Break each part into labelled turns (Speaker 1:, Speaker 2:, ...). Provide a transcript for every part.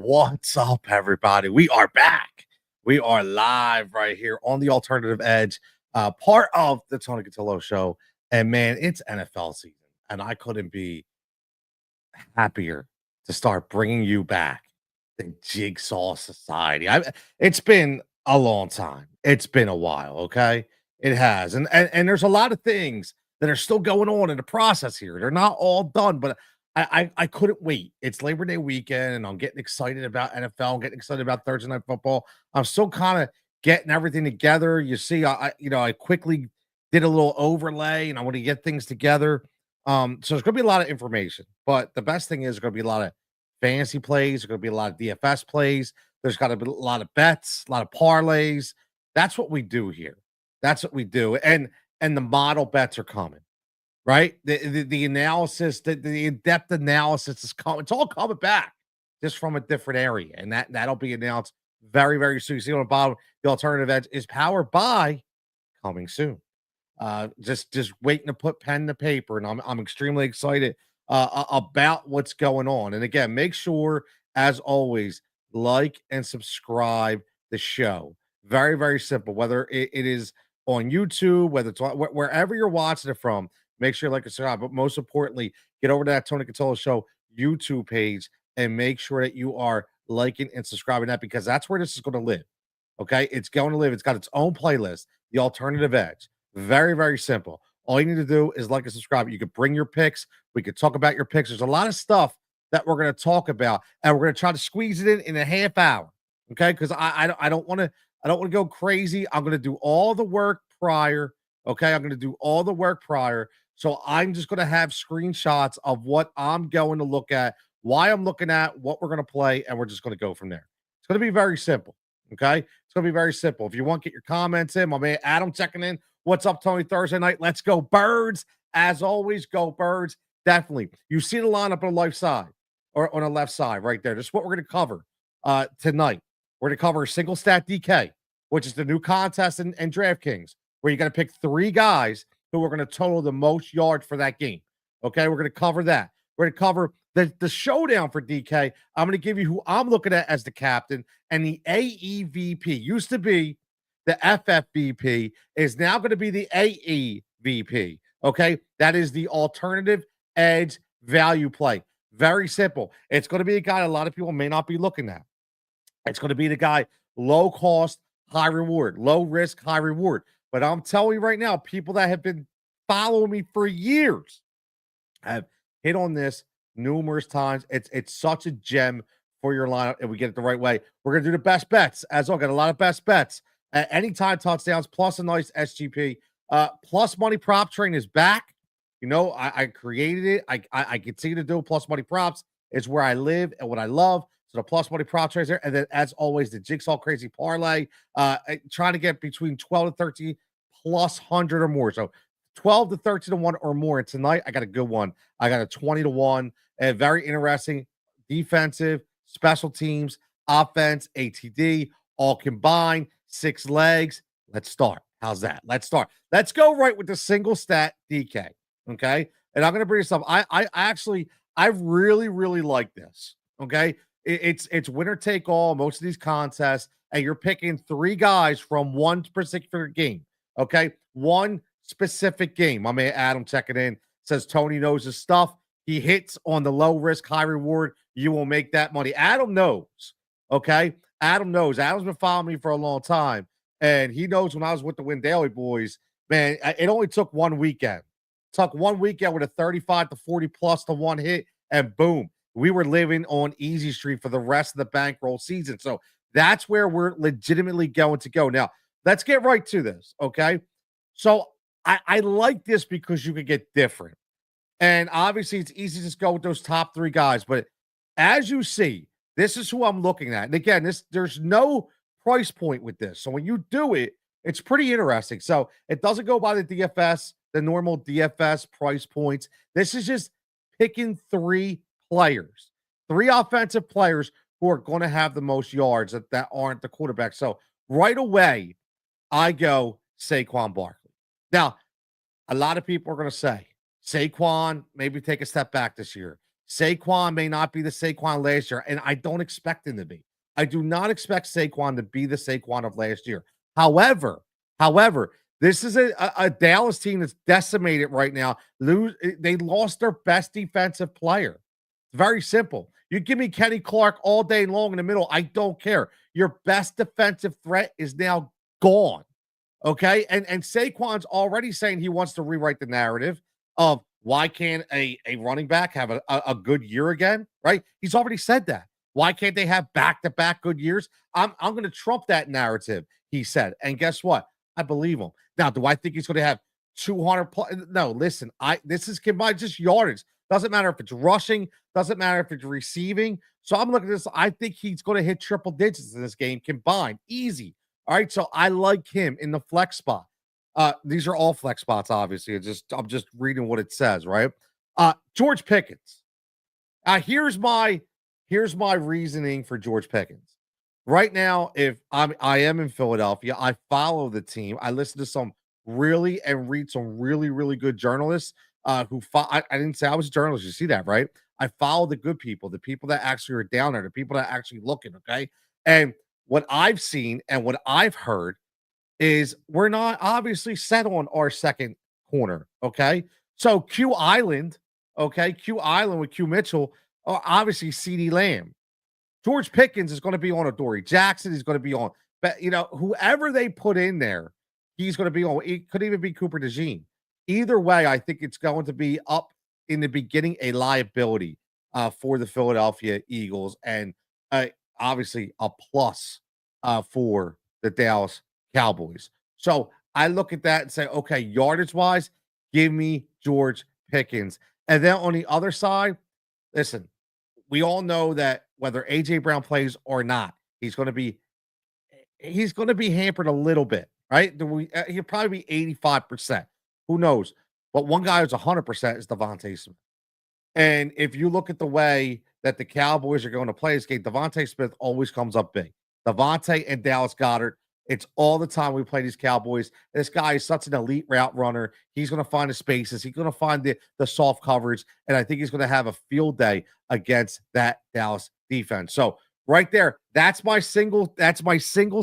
Speaker 1: What's up, everybody? We are back. We are live right here on the Alternative Edge, part of the Tony Cotillo Show. And man, it's NFL season, and I couldn't be happier to start bringing you back the Jigsaw Society. It's been a long time. It's been a while. Okay, it has, and there's a lot of things that are still going on in the process here. They're not all done, but I couldn't wait. It's Labor Day weekend, and I'm getting excited about NFL. I'm getting excited about Thursday Night Football. I'm still kind of getting everything together. You see, I quickly did a little overlay, and I want to get things together. So there's going to be a lot of information, but the best thing is there's going to be a lot of fantasy plays. There's going to be a lot of DFS plays. There's got to be a lot of bets, a lot of parlays. That's what we do here. That's what we do, and the model bets are coming. Right, the analysis, the in-depth analysis is coming. It's all coming back, just from a different area, and that'll be announced very, very soon. You see on the bottom, the Alternative Edge is powered by coming soon. Just waiting to put pen to paper, and I'm extremely excited about what's going on. And again, make sure, as always, like and subscribe the show. Very, very simple. Whether it is on YouTube, whether it's wherever you're watching it from. Make sure you like and subscribe, but most importantly, get over to that Tony Cotillo Show YouTube page and make sure that you are liking and subscribing that, because that's where this is going to live. Okay, it's going to live. It's got its own playlist, the Alternative Edge. Very, very simple. All you need to do is like and subscribe. You could bring your picks. We could talk about your picks. There's a lot of stuff that we're going to talk about, and we're going to try to squeeze it in a half hour. Okay, because I don't want to go crazy. I'm going to do all the work prior. Okay, I'm going to do all the work prior. So I'm just going to have screenshots of what I'm going to look at, why I'm looking at, what we're going to play, and we're just going to go from there. It's going to be very simple, okay? It's going to be very simple. If you want, get your comments in. My man Adam checking in. What's up, Tony? Thursday night. Let's go, Birds. As always, go, Birds. Definitely. You see the lineup on the left side, or on the left side right there. This is what we're going to cover tonight. We're going to cover single stat DK, which is the new contest in DraftKings, where you got to pick 3 guys who are going to total the most yards for that game. Okay, we're going to cover that. We're going to cover the showdown for DK. I'm going to give you who I'm looking at as the captain, and the AEVP used to be the FFVP, is now going to be the AEVP. Okay, that is the Alternative Edge value play. Very simple. It's going to be a guy a lot of people may not be looking at. It's going to be the guy low cost, high reward, low risk, high reward. But I'm telling you right now, people that have been following me for years have hit on this numerous times. It's such a gem for your lineup, and we get it the right way. We're going to do the best bets. As well, got a lot of best bets. Anytime touchdowns, plus a nice SGP. Plus money prop train is back. You know, I created it. I continue to do plus money props. It's where I live and what I love. So the plus money prop trades there. And then, as always, the Jigsaw Crazy Parlay. Trying to get between 12 to 13 plus 100 or more. So 12 to 13 to 1 or more. And tonight, I got a good one. I got a 20 to 1. And very interesting. Defensive, special teams, offense, ATD, all combined. 6 legs. Let's start. How's that? Let's start. Let's go right with the single stat DK. Okay. And I'm going to bring this up. I really, really like this. Okay. It's winner take all, most of these contests, and you're picking 3 guys from one particular game. Okay, one specific game. My man Adam checking in says Tony knows his stuff. He hits on the low risk, high reward. You will make that money. Adam knows. Okay, Adam knows. Adam's been following me for a long time, and he knows when I was with the Win Daily boys, man, it only took one weekend. It took one weekend with a 35 to 40 plus to 1 hit, and boom. We were living on Easy Street for the rest of the bankroll season. So that's where we're legitimately going to go. Now, let's get right to this, okay? So I like this because you can get different. And obviously, it's easy to just go with those top 3 guys. But as you see, this is who I'm looking at. And again, there's no price point with this. So when you do it, it's pretty interesting. So it doesn't go by the DFS, the normal DFS price points. This is just picking 3 players, 3 offensive players who are going to have the most yards that aren't the quarterback. So right away, I go Saquon Barkley. Now, a lot of people are going to say Saquon maybe take a step back this year. Saquon may not be the Saquon last year, and I don't expect him to be. I do not expect Saquon to be the Saquon of last year. However, this is a Dallas team that's decimated right now. They lost their best defensive player. It's very simple. You give me Kenny Clark all day long in the middle, I don't care. Your best defensive threat is now gone. Okay. And Saquon's already saying he wants to rewrite the narrative of why can't a running back have a good year again? Right. He's already said that. Why can't they have back-to-back good years? I'm going to trump that narrative, he said. And guess what? I believe him. Now, do I think he's going to have 200 plus? No, listen, this is combined just yardage. Doesn't matter if it's rushing, doesn't matter if it's receiving. So I'm looking at this. I think he's going to hit triple digits in this game combined. Easy. All right. So I like him in the flex spot. These are all flex spots, obviously. I'm just reading what it says, right? George Pickens. Here's my reasoning for George Pickens. Right now, if I am in Philadelphia, I follow the team. I listen to some read some really good journalists who I didn't say I was a journalist. You see that, right? I follow the good people, the people that actually are down there, the people that are actually looking, okay? And what I've seen and what I've heard is we're not obviously set on our second corner, okay? So Q Island, okay? Q Island with Q Mitchell, obviously CeeDee Lamb. George Pickens is going to be on Adoree Jackson. He's going to be on, but whoever they put in there, he's going to be on. It could even be Cooper DeJean. Either way, I think it's going to be up in the beginning a liability for the Philadelphia Eagles, and obviously a plus for the Dallas Cowboys. So I look at that and say, okay, yardage wise, give me George Pickens. And then on the other side, listen, we all know that whether AJ Brown plays or not, he's going to be hampered a little bit, right? He'll probably be 85%. Who knows? But one guy who's 100% is Devontae Smith. And if you look at the way that the Cowboys are going to play this game, Devontae Smith always comes up big. Devontae and Dallas Goedert, it's all the time we play these Cowboys. This guy is such an elite route runner. He's going to find the spaces. He's going to find the soft coverage. And I think he's going to have a field day against that Dallas defense. So right there, that's my single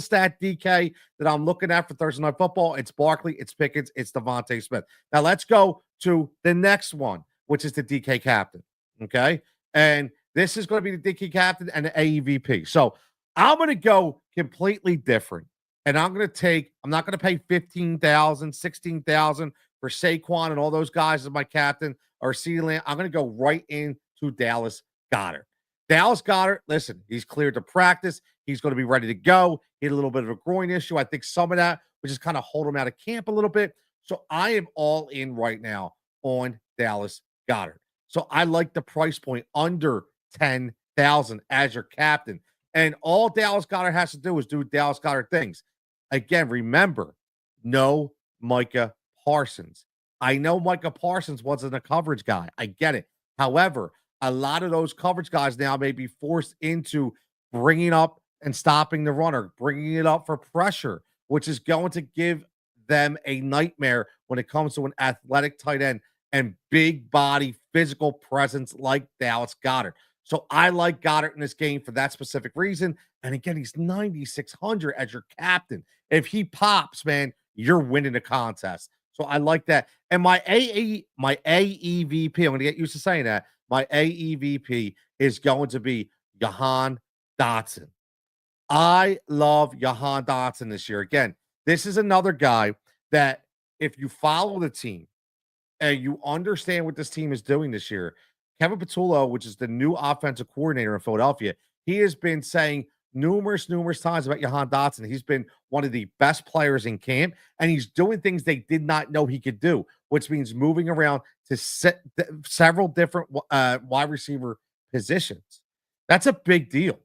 Speaker 1: stat DK that I'm looking at for Thursday Night Football. It's Barkley, it's Pickens, it's Devontae Smith. Now let's go to the next one, which is the DK captain. Okay. And this is going to be the DK captain and the AEVP. So I'm going to go completely different. And I'm not going to pay $15,000, $16,000 for Saquon and all those guys as my captain or CeeDee Lamb. I'm going to go right into Dallas Goedert. Dallas Goedert, listen, he's cleared to practice. He's going to be ready to go. He had a little bit of a groin issue. I think some of that would just kind of hold him out of camp a little bit. So I am all in right now on Dallas Goedert. So I like the price point under 10,000 as your captain. And all Dallas Goedert has to do is do Dallas Goedert things. Again, remember, no Micah Parsons. I know Micah Parsons wasn't a coverage guy. I get it. However, a lot of those coverage guys now may be forced into bringing up and stopping the runner, bringing it up for pressure, which is going to give them a nightmare when it comes to an athletic tight end and big body physical presence like Dallas Goedert. So I like Goedert in this game for that specific reason. And again, he's 9,600 as your captain. If he pops, man, you're winning the contest. So I like that. And my AEVP, I'm going to get used to saying that. My AEVP is going to be Jahan Dotson. I love Jahan Dotson this year. Again, this is another guy that if you follow the team and you understand what this team is doing this year, Kevin Patullo, which is the new offensive coordinator in Philadelphia, he has been saying numerous times about Jahan Dotson. He's been one of the best players in camp, and he's doing things they did not know he could do, which means moving around to several different wide receiver positions. That's a big deal,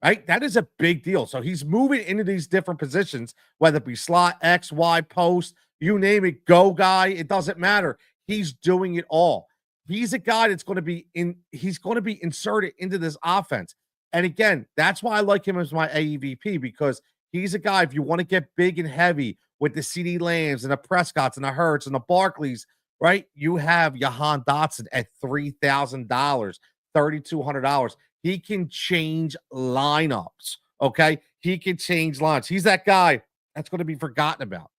Speaker 1: right? That is a big deal. So he's moving into these different positions, whether it be slot, X, Y, post, you name it, go guy, it doesn't matter. He's doing it all. He's a guy that's going to be he's going to be inserted into this offense. And again, that's why I like him as my AEVP, because he's a guy, if you want to get big and heavy with the CeeDee Lambs and the Prescotts and the Hurts and the Barkleys, right? You have Jahan Dotson at $3,000, $3,200. He can change lineups, okay? He can change lines. He's that guy that's going to be forgotten about.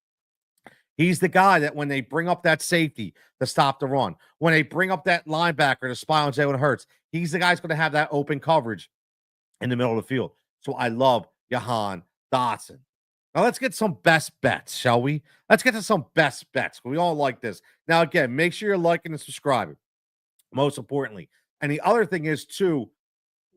Speaker 1: He's the guy that when they bring up that safety to stop the run, when they bring up that linebacker to spy on Jalen Hurts, he's the guy who's going to have that open coverage in the middle of the field. So I love Jahan Dotson. Now let's get some best bets, shall we? Let's get to some best bets. We all like this. Now, again, make sure you're liking and subscribing. Most importantly. And the other thing is, too,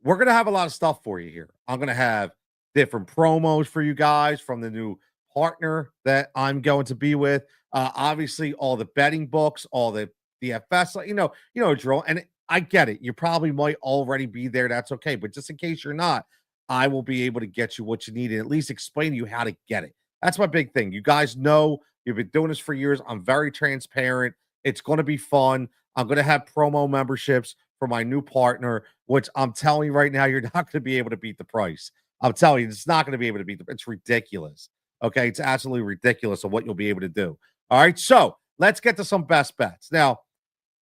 Speaker 1: we're going to have a lot of stuff for you here. I'm going to have different promos for you guys from the new partner that I'm going to be with. Obviously, all the betting books, all the DFS, drill. And I get it. You probably might already be there. That's okay. But just in case you're not, I will be able to get you what you need and at least explain to you how to get it. That's my big thing. You guys know you've been doing this for years. I'm very transparent. It's going to be fun. I'm going to have promo memberships for my new partner, which I'm telling you right now, you're not going to be able to beat the price. I'm telling you, it's not going to be able to beat it's ridiculous. Okay. It's absolutely ridiculous of what you'll be able to do. All right. So let's get to some best bets. Now,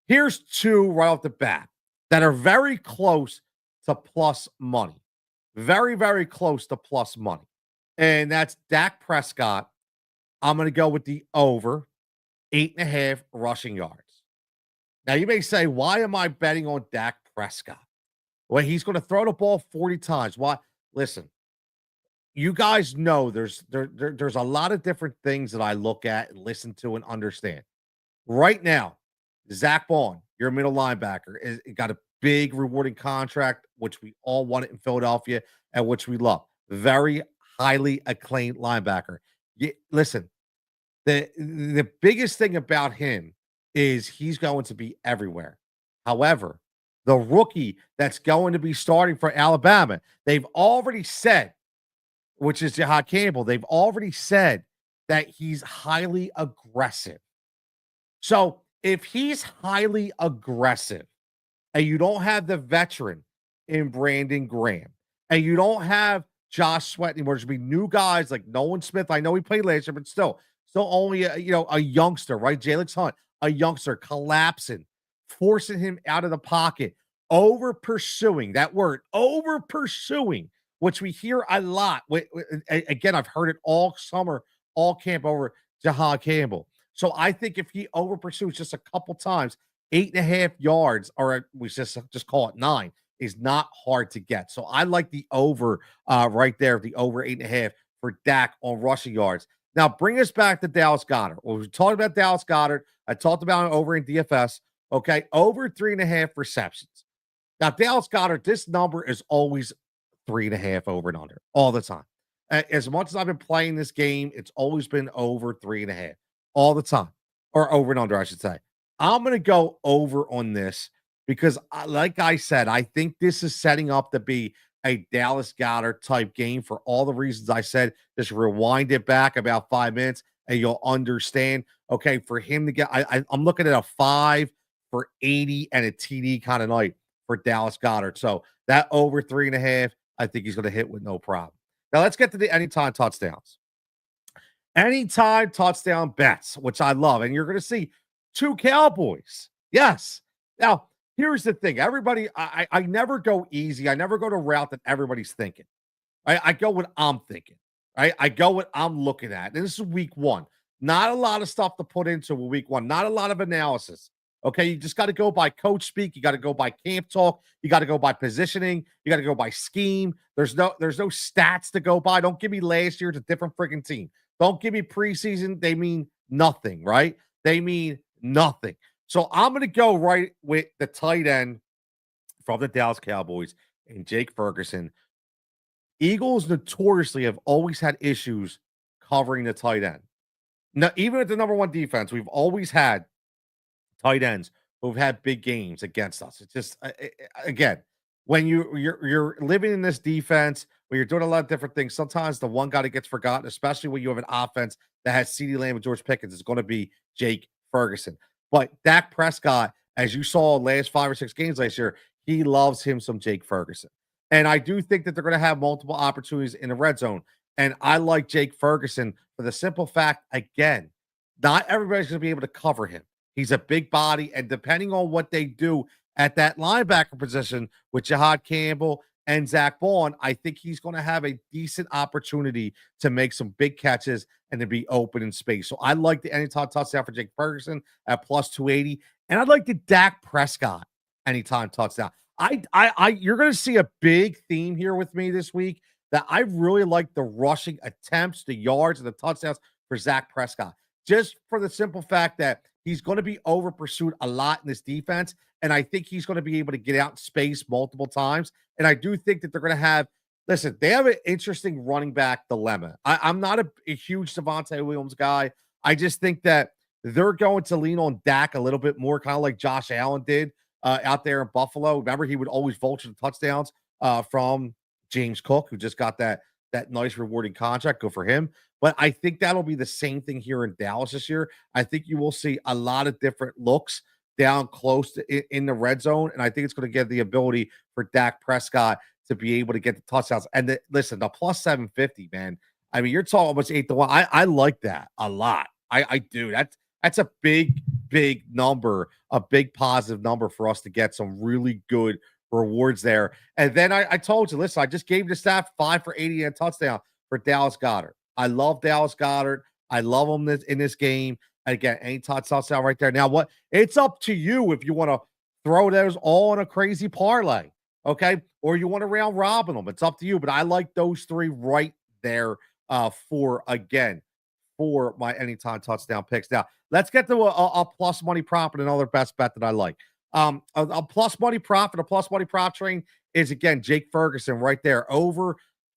Speaker 1: here's two right off the bat that are very close to plus money. Very, very close to plus money. And that's Dak Prescott. I'm going to go with the over 8.5 rushing yards. Now, you may say, why am I betting on Dak Prescott? Well, he's going to throw the ball 40 times. Why? Listen, you guys know there's a lot of different things that I look at and listen to and understand. Right now, Zach Bond, your middle linebacker, is got a big rewarding contract, which we all wanted in Philadelphia and which we love. Very highly acclaimed linebacker. Listen, the biggest thing about him is he's going to be everywhere. However, the rookie that's going to be starting for Alabama, they've already said, which is Jahad Campbell, they've already said that he's highly aggressive. So if he's highly aggressive and you don't have the veteran in Brandon Graham and you don't have Josh Sweat anymore, there's going to be new guys like Nolan Smith. I know he played last year, but still only a youngster, right? Jalen Hunt, a youngster collapsing, forcing him out of the pocket, over pursuing, that word, over pursuing, which we hear a lot. Again, I've heard it all summer, all camp over Jahad Campbell. So I think if he over pursues just a couple times, 8.5 yards, or we just call it 9, is not hard to get. So I like the over right there, the over 8.5 for Dak on rushing yards. Now bring us back to Dallas Goedert. Well, we talked about Dallas Goedert. I talked about it over in DFS. Okay, over 3.5 receptions. Now Dallas Goedert, this number is always 3.5 over and under all the time. As much as I've been playing this game, it's always been over 3.5 all the time, or over and under, I should say. I'm going to go over on this because, like I said, I think this is setting up to be a Dallas Goedert type game for all the reasons I said. Just rewind it back about 5 minutes and you'll understand. Okay, for him to get, I'm looking at a 5 for 80 and a TD kind of night for Dallas Goedert. So that over 3.5, I think he's going to hit with no problem. Now let's get to the anytime touchdowns. Anytime touchdown bets, which I love. And you're going to see 2 Cowboys. Yes. Now, here's the thing. Everybody, I never go easy. I never go to route that everybody's thinking. I go what I'm thinking. Right? I go what I'm looking at. And this is week 1. Not a lot of stuff to put into week 1. Not a lot of analysis. Okay, you just got to go by coach speak. You got to go by camp talk. You got to go by positioning. You got to go by scheme. There's no stats to go by. Don't give me last year. It's a different freaking team. Don't give me preseason. They mean nothing, right? They mean nothing. So I'm going to go right with the tight end from the Dallas Cowboys and Jake Ferguson. Eagles notoriously have always had issues covering the tight end. Now, even at the number 1 defense, we've always had tight ends who've had big games against us. It's just, again, when you're living in this defense, when you're doing a lot of different things, sometimes the one guy that gets forgotten, especially when you have an offense that has CeeDee Lamb and George Pickens, is going to be Jake Ferguson. But Dak Prescott, as you saw last 5 or 6 games last year, he loves him some Jake Ferguson. And I do think that they're going to have multiple opportunities in the red zone. And I like Jake Ferguson for the simple fact, again, not everybody's going to be able to cover him. He's a big body, and depending on what they do at that linebacker position with Jihad Campbell and Zach Bond, I think he's going to have a decent opportunity to make some big catches and to be open in space. So I like the anytime touchdown for Jake Ferguson at plus 280, and I'd like the Dak Prescott anytime touchdown. You're going to see a big theme here with me this week that I really like the rushing attempts, the yards, and the touchdowns for Zach Prescott, just for the simple fact that he's going to be over pursued a lot in this defense. And I think he's going to be able to get out in space multiple times. And I do think that they're going to have, listen, they have an interesting running back dilemma. I'm not a huge Devontae Williams guy. I just think that they're going to lean on Dak a little bit more, kind of like Josh Allen did out there in Buffalo. Remember, he would always vulture the touchdowns from James Cook, who just got that nice rewarding contract. Go for him. But I think that'll be the same thing here in Dallas this year. I think you will see a lot of different looks down close to in the red zone, and I think it's going to give the ability for Dak Prescott to be able to get the touchdowns. And listen, the plus 750, man. I mean, you're talking almost 8-1. I like that a lot. I do. That's a big number, a big positive number for us to get some really good rewards there. And then I told you, listen, I just gave the stat 5 for 80 and a touchdown for Dallas Goedert. I love Dallas Goedert. I love him in this game. And again, any touchdown right there. Now, what? It's up to you if you want to throw those all in a crazy parlay, okay? Or you want to round robin them. It's up to you. But I like those three right there for my anytime touchdown picks. Now, let's get to a plus money prop and another best bet that I like. A plus money prop and a plus money prop train is, again, Jake Ferguson right there, over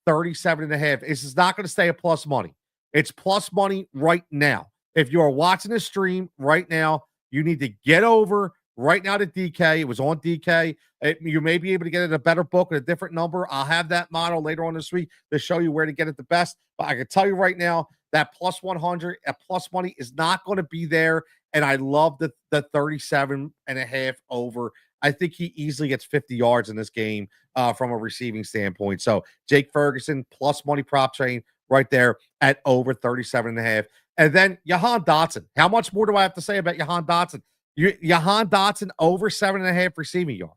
Speaker 1: 37.5. This is not going to stay a plus money. It's plus money right now. If you are watching this stream right now, you need to get over right now to DK. It was on DK. You may be able to get it a better book at a different number. I'll have that model later on this week to show you where to get it the best. But I can tell you right now that plus 100 at plus money is not going to be there. And I love the 37.5 over. I think he easily gets 50 yards in this game from a receiving standpoint. So Jake Ferguson plus money prop train right there at over 37.5. And then Jahan Dotson. How much more do I have to say about Jahan Dotson? Jahan Dotson over 7.5 receiving yards.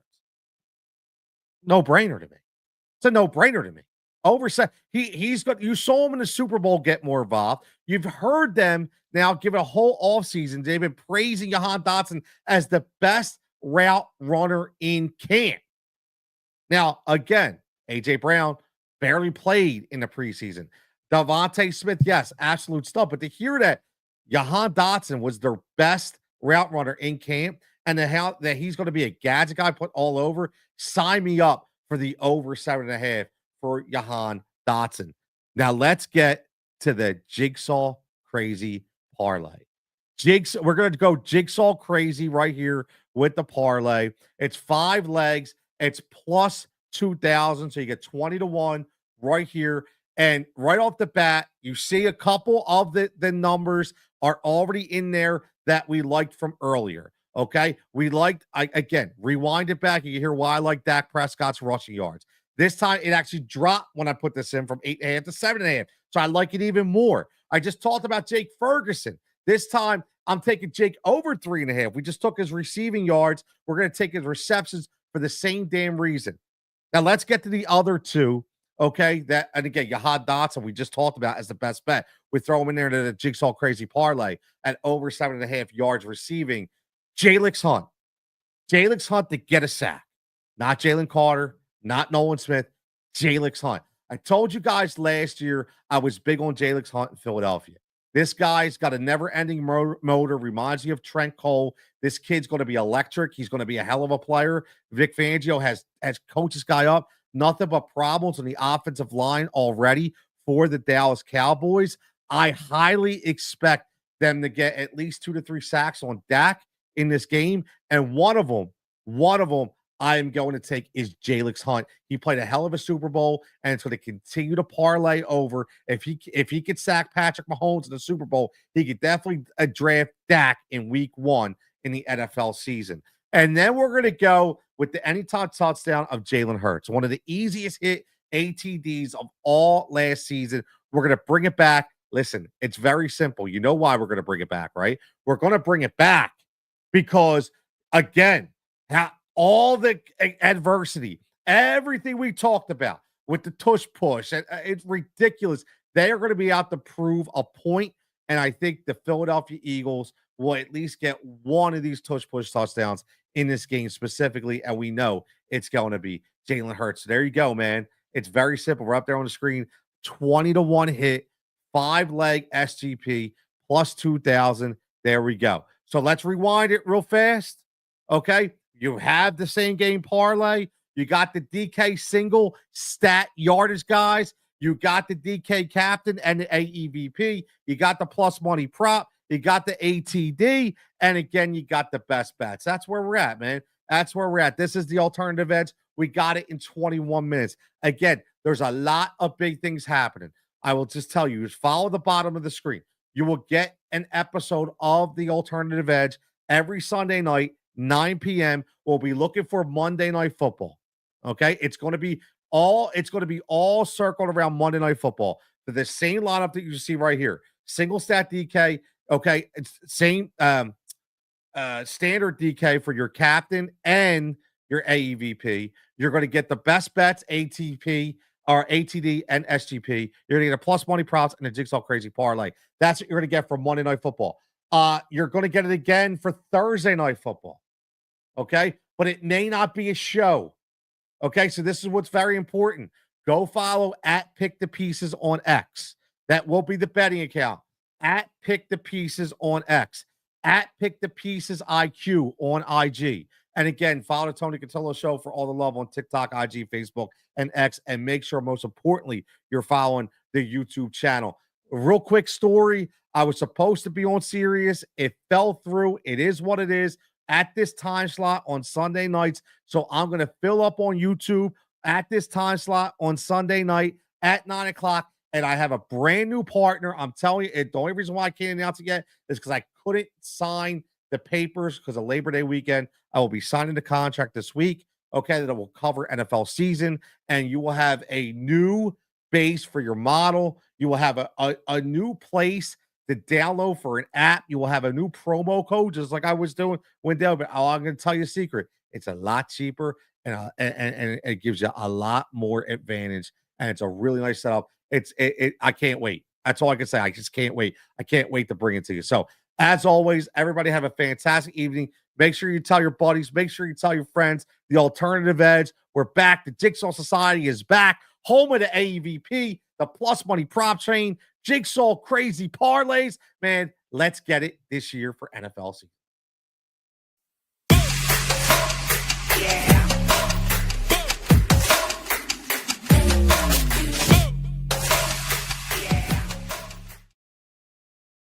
Speaker 1: No brainer to me. It's a no brainer to me. Over set. He's got. You saw him in the Super Bowl get more involved. You've heard them now give it a whole offseason. They've been praising Jahan Dotson as the best route runner in camp. Now, again, AJ Brown barely played in the preseason. Devontae Smith, yes, absolute stuff. But to hear that Jahan Dotson was their best route runner in camp and that he's going to be a gadget guy put all over, sign me up for the over 7.5 for Jahan Dotson. Now, let's get to the Jigsaw crazy parlay. We're going to go Jigsaw crazy right here with the parlay. It's 5 legs. It's plus 2,000. So you get 20-1 right here. And right off the bat, you see a couple of the numbers are already in there that we liked from earlier. Okay. We liked, again, rewind it back. You can hear why I like Dak Prescott's rushing yards. This time it actually dropped when I put this in from 8.5 to 7.5. So I like it even more. I just talked about Jake Ferguson. This time I'm taking Jake over 3.5. We just took his receiving yards. We're going to take his receptions for the same damn reason. Now let's get to the other two. Okay, and again, Jahan Dotson, we just talked about as the best bet. We throw him in there to the Jigsaw crazy parlay at over 7.5 yards receiving. Jalen Hunt to get a sack, not Jalen Carter, not Nolan Smith, Jalen Hunt. I told you guys last year I was big on Jalen Hunt in Philadelphia. This guy's got a never-ending motor, reminds you of Trent Cole. This kid's going to be electric. He's going to be a hell of a player. Vic Fangio has coached this guy up. Nothing but problems on the offensive line already for the Dallas Cowboys. I highly expect them to get at least 2 to 3 sacks on Dak in this game. And one of them I am going to take is Jalen Hunt. He played a hell of a Super Bowl, and it's going to continue to parlay over. If he could sack Patrick Mahomes in the Super Bowl, he could definitely draft Dak in week 1 in the NFL season. And then we're going to go with the anytime touchdown of Jalen Hurts, one of the easiest hit ATDs of all last season. We're going to bring it back. Listen, it's very simple. You know why we're going to bring it back, right? We're going to bring it back because, again, all the adversity, everything we talked about with the tush push, it's ridiculous. They are going to be out to prove a point, and I think the Philadelphia Eagles will at least get one of these tush push touchdowns in this game specifically, and we know it's going to be Jalen Hurts. So there you go, man. It's very simple. We're up there on the screen. 20-1 hit, 5-leg SGP plus 2,000. There we go. So let's rewind it real fast. Okay. You have the same game parlay. You got the DK single stat yardage guys. You got the DK captain and the AEVP. You got the plus money prop. You got the ATD. And again, you got the best bets. That's where we're at, man. That's where we're at. This is the alternative edge. We got it in 21 minutes. Again, there's a lot of big things happening. I will just tell you, just follow the bottom of the screen. You will get an episode of the alternative edge every Sunday night, 9 p.m. We'll be looking for Monday Night Football. Okay, it's going to be all circled around Monday Night Football. For the same lineup that you see right here, single stat DK. Okay, it's same standard DK for your captain and your AEVP. You're going to get the best bets, ATP or ATD and SGP. You're going to get a plus money props and a Jigsaw crazy parlay. That's what you're going to get for Monday Night Football. You're going to get it again for Thursday Night Football. Okay, but it may not be a show. Okay, so this is what's very important. Go follow at Pick the Pieces on X. That will be the betting account. At Pick the Pieces on X. At Pick the Pieces IQ on IG. And again, follow the Tony Cotillo Show for all the love on TikTok, IG, Facebook, and X. And make sure, most importantly, you're following the YouTube channel. A real quick story. I was supposed to be on Sirius. It fell through. It is what it is at this time slot on Sunday nights. So I'm going to fill up on YouTube at this time slot on Sunday night at 9 o'clock. And I have a brand new partner. I'm telling you, the only reason why I can't announce it yet is because I couldn't sign the papers because of Labor Day weekend. I will be signing the contract this week. Okay, that will cover NFL season. And you will have a new base for your model. You will have a new place to download for an app. You will have a new promo code, just like I was doing when Dale. But I'm going to tell you a secret. It's a lot cheaper and it gives you a lot more advantage. And it's a really nice setup. I can't wait. That's all I can say. I just can't wait. I can't wait to bring it to you. So as always, everybody have a fantastic evening. Make sure you tell your buddies. Make sure you tell your friends. The Alternative Edge. We're back. The Jigsaw Society is back. Home of the AEVP, the plus money prop train, Jigsaw crazy parlays. Man, let's get it this year for NFL season.